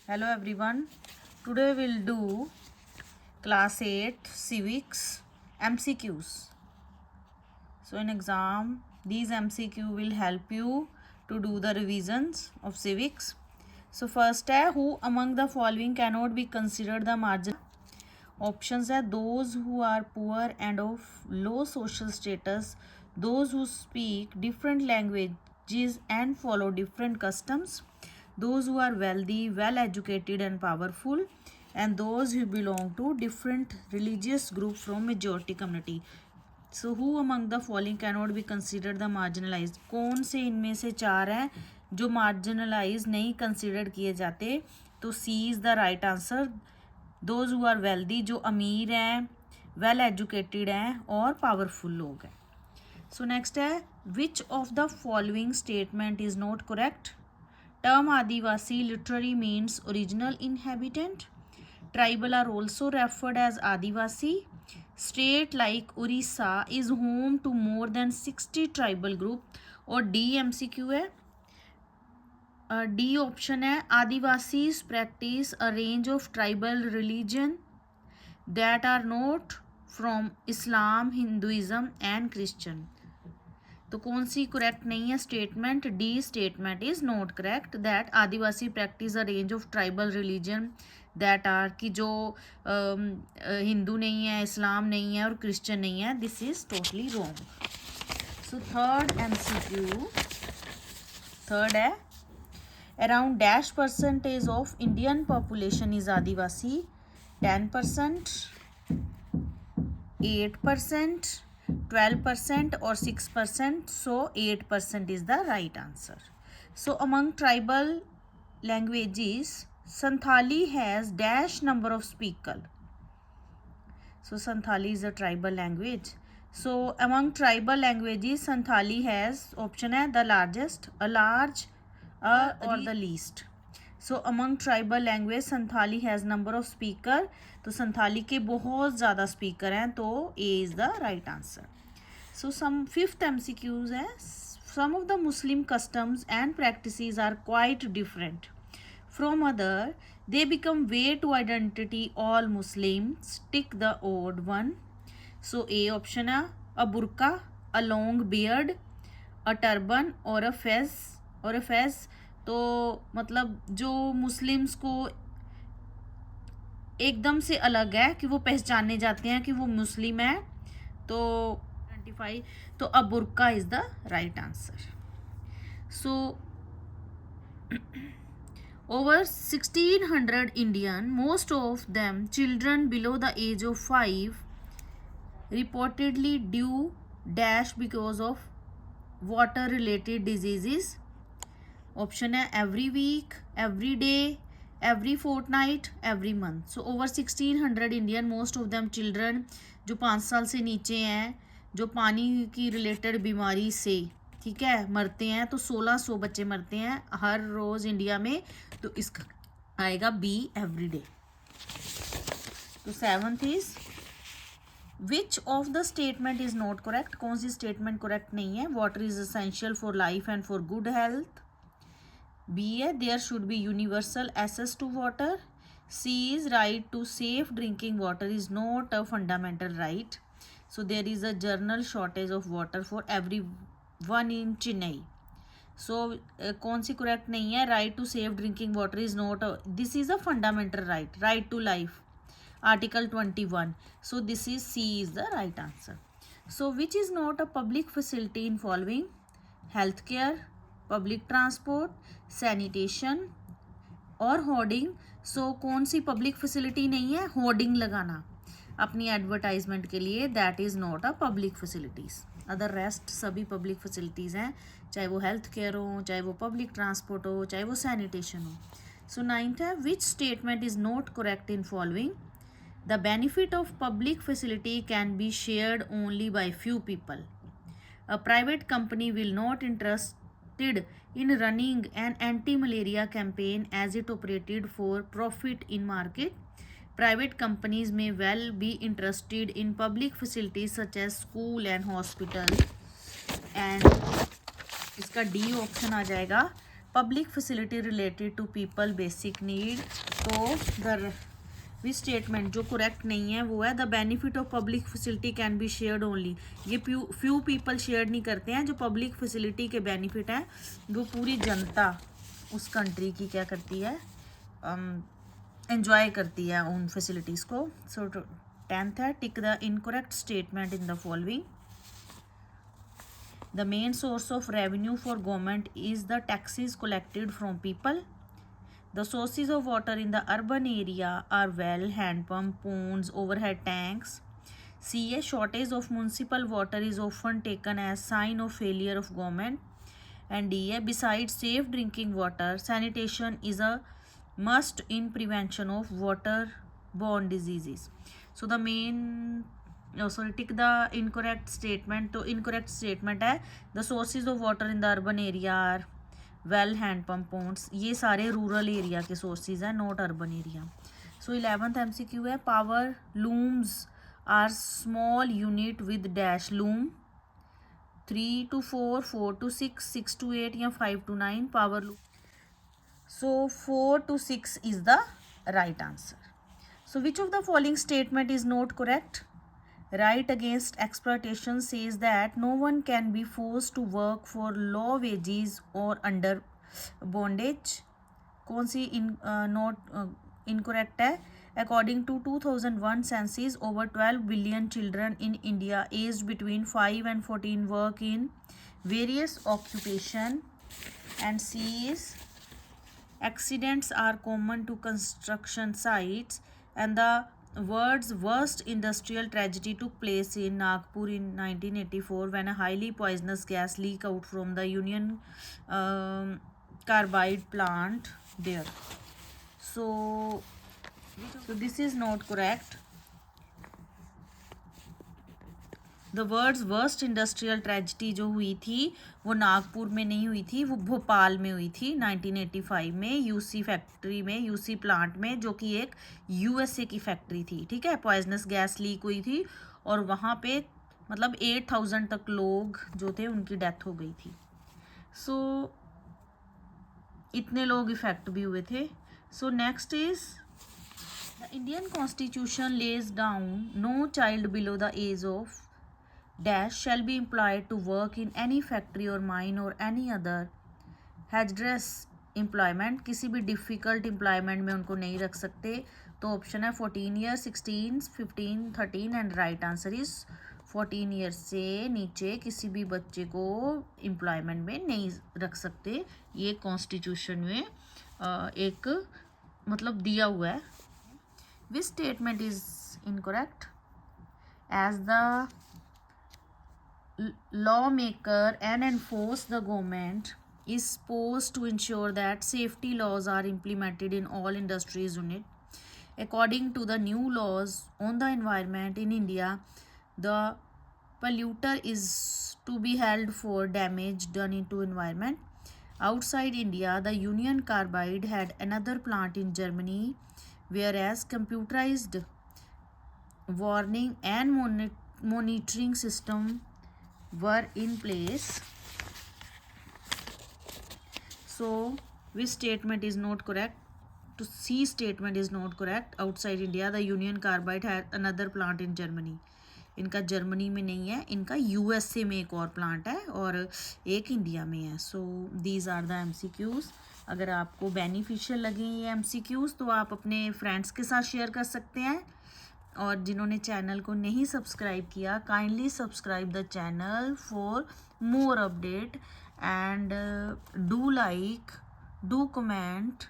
Hello everyone. Today we'll do class 8 civics MCQs. So in exam these MCQ will help you to do the revisions of civics. So first है who among the following cannot be considered the margin. Options है those who are poor and of low social status, those who speak different languages and follow different customs, those who are wealthy, well educated and powerful, and those who belong to different religious group from majority community. So who among the following cannot be considered the marginalized. कौन से इनमें से चार हैं जो marginalized नहीं considered किए जाते. तो C is the right answer. Those who are wealthy, जो अमीर हैं, well educated हैं और powerful लोग हैं. So next है which of the following statement is not correct. Term Adivasi literally means original inhabitant. Tribal are also referred as Adivasi. State like Orissa is home to more than 60 tribal group. और D MCQ है. D option है Adivasis practice a range of tribal religion that are not from Islam, Hinduism and Christian. तो कौन सी correct नहीं है statement. D statement is not correct. That Adivasi practice a range of tribal religion that are कि जो हिंदू नहीं है, इस्लाम नहीं है और क्रिश्चियन नहीं है. This is totally wrong. So third MCQ third है around dash percentage of Indian population is Adivasi. 10%, 8%, 12% or 6%. So 8% is the right answer. So among tribal languages, Santhali has dash number of speaker. So Santhali is a tribal language. So among tribal languages, Santhali has option है the largest, a large, or the least. So among tribal language, Santhali has number of speaker. तो संथाली के बहुत ज़्यादा speaker हैं तो A is the right answer. So some fifth MCQs है some of the Muslim customs and practices are quite different from other. They become way to identity all Muslims. Tick the odd one. So A option है a burqa, a long beard, a turban or a fez. तो मतलब जो Muslims को एकदम से अलग है कि वो पहचाने जाते हैं कि वो मुस्लिम है तो आइडेंटिफाई. तो अब बुर्का is the right answer. So over 1600 Indian, most of them children below the age of 5 reportedly due dash because of water related diseases. Option है every week, every day, every fortnight, every month. So over 1600 Indian, most of them children, जो 5 साल से नीचे हैं, जो पानी की related बीमारी से ठीक है मरते हैं. तो 1600 बच्चे मरते हैं हर रोज़ इंडिया में. तो इसका आएगा बी एवरी डे. तो 7th is which of the statement is not correct. कौन सी स्टेटमेंट करेक्ट नहीं है. Water is essential for life and for good health. B है there should be universal access to water. C is right to safe drinking water is not a fundamental right. So there is a general shortage of water for everyone in Chennai. So कौन सी correct नहीं है. right to safe drinking water is not a, this is a fundamental right. right to life, article 21. So this is C is the right answer. So which is not a public facility in following. healthcare, public transport, sanitation और hoarding. सो कौन सी public facility नहीं है. Hoarding लगाना अपनी advertisement के लिए, that is not a public facilities. Other rest सभी public facilities हैं, चाहे वो हेल्थ केयर हो, चाहे वो पब्लिक ट्रांसपोर्ट हो, चाहे वो सैनिटेशन हो. सो 9th है which statement is not correct in following. The benefit of public facility can be shared only by few people. A private company will not interest in running an anti-malaria campaign as it operated for profit in market. Private companies may well be interested in public facilities such as school and hospital. And इसका D option आ जाएगा public facility related to people basic need, तो the which statement जो correct नहीं है वो है the benefit of public facility can be shared only. ये फ्यू पीपल शेयर नहीं करते हैं, जो पब्लिक फैसिलिटी के बेनिफिट हैं वो पूरी जनता उस कंट्री की क्या करती है, एंजॉय करती है उन फैसिलिटीज़ को। सो 10th है टिक the incorrect statement in the following. The main source of revenue for government is the taxes collected from people. The sources of water in the urban area are well, hand pump, ponds, overhead tanks. C. A shortage of municipal water is often taken as sign of failure of government. And D. A besides safe drinking water, sanitation is a must in prevention of waterborne diseases. So the main tick the incorrect statement, तो incorrect statement है the sources of water in the urban area are well, hand pump, ponds, ये सारे rural area के sources हैं, not urban area. So 11th MCQ है power looms are small unit with dash loom, 3 to 4, 4 to 6, 6 to 8 या 5 to 9 power loom. So 4 to 6 is the right answer. So which of the following statement is not correct? Right against exploitation says that no one can be forced to work for low wages or under bondage. कौन सी incorrect है? According to 2001 census, over 12 billion children in India aged between 5 and 14 work in various occupation. And C is accidents are common to construction sites, and the world's worst industrial tragedy took place in Nagpur in 1984 when a highly poisonous gas leaked out from the Union Carbide plant there. So this is not correct. The world's worst industrial tragedy जो हुई थी वो नागपुर में नहीं हुई थी, वो भोपाल में हुई थी 1985 में, यूसी फैक्ट्री में, यूसी प्लांट में, जो कि एक यूएसए की फैक्ट्री थी। ठीक है, पॉइजनस गैस लीक हुई थी और वहाँ पे मतलब 8000 तक लोग जो थे उनकी डेथ हो गई थी। सो इतने लोग इफेक्ट भी हुए थे। So next is the Indian constitution lays down no child below the age of dash shall be employed to work in any factory or mine or any other hazardous employment। किसी भी difficult employment में उनको नहीं रख सकते। तो option है 14 year, 16, 15, 13 and right answer is 14 year से नीचे किसी भी बच्चे को एम्प्लॉयमेंट में नहीं रख सकते। ये कॉन्स्टिट्यूशन में एक मतलब दिया हुआ है। Which statement is incorrect? As the lawmaker and enforce the government is supposed to ensure that safety laws are implemented in all industries unit. According to the new laws on the environment in India, the polluter is to be held for damage done into environment. Outside India, the Union Carbide had another plant in Germany, whereas computerized warning and monitoring system were in place. So which statement is not correct? To C statement is not correct. Outside India, the Union Carbide had another plant in Germany. इनका Germany में नहीं है, इनका USA में एक और plant है और एक इंडिया में है। So these are the MCQs। अगर आपको बेनिफिशियल लगे ये MCQs तो आप अपने फ्रेंड्स के साथ शेयर कर सकते हैं, और जिन्होंने चैनल को नहीं सब्सक्राइब किया kindly subscribe the channel for more update and do like, do comment